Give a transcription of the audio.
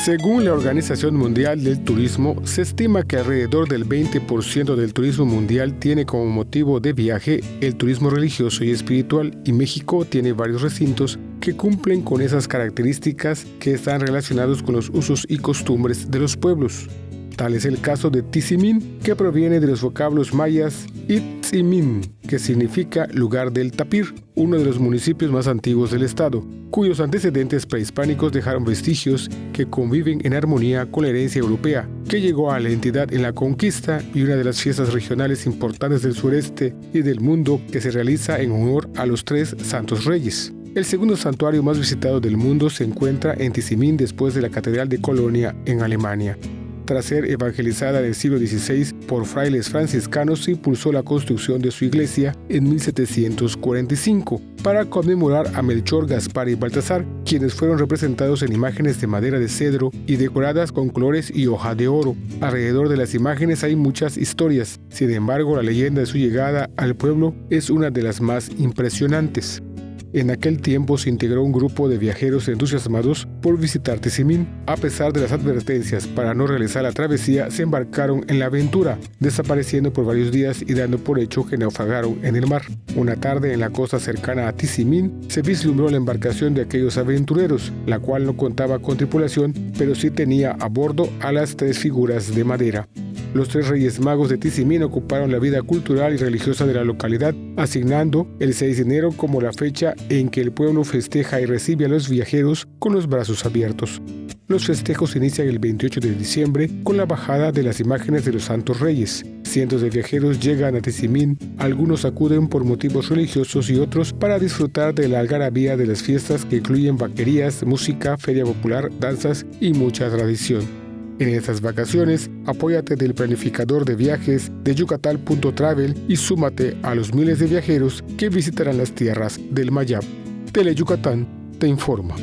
Según la Organización Mundial del Turismo, se estima que alrededor del 20% del turismo mundial tiene como motivo de viaje el turismo religioso y espiritual, y México tiene varios recintos que cumplen con esas características que están relacionados con los usos y costumbres de los pueblos. Tal es el caso de Tizimín, que proviene de los vocablos mayas Itzimín, que significa lugar del tapir, uno de los municipios más antiguos del estado, cuyos antecedentes prehispánicos dejaron vestigios que conviven en armonía con la herencia europea, que llegó a la entidad en la conquista, y una de las fiestas regionales importantes del sureste y del mundo que se realiza en honor a los 3 Santos Reyes. El segundo santuario más visitado del mundo se encuentra en Tizimín después de la Catedral de Colonia en Alemania. Tras ser evangelizada en el siglo XVI por frailes franciscanos, se impulsó la construcción de su iglesia en 1745 para conmemorar a Melchor, Gaspar y Baltasar, quienes fueron representados en imágenes de madera de cedro y decoradas con colores y hoja de oro. Alrededor de las imágenes hay muchas historias, sin embargo la leyenda de su llegada al pueblo es una de las más impresionantes. En aquel tiempo se integró un grupo de viajeros entusiasmados por visitar Tizimín. A pesar de las advertencias para no realizar la travesía, se embarcaron en la aventura, desapareciendo por varios días y dando por hecho que naufragaron en el mar. Una tarde en la costa cercana a Tizimín se vislumbró la embarcación de aquellos aventureros, la cual no contaba con tripulación, pero sí tenía a bordo a las 3 figuras de madera. Los 3 Reyes Magos de Tizimín ocuparon la vida cultural y religiosa de la localidad, asignando el 6 de enero como la fecha en que el pueblo festeja y recibe a los viajeros con los brazos abiertos. Los festejos inician el 28 de diciembre con la bajada de las imágenes de los Santos Reyes. Cientos de viajeros llegan a Tizimín, algunos acuden por motivos religiosos y otros para disfrutar de la algarabía de las fiestas, que incluyen vaquerías, música, feria popular, danzas y mucha tradición. En estas vacaciones, apóyate del planificador de viajes de Yucatán.travel y súmate a los miles de viajeros que visitarán las tierras del Mayab. Tele Yucatán te informa.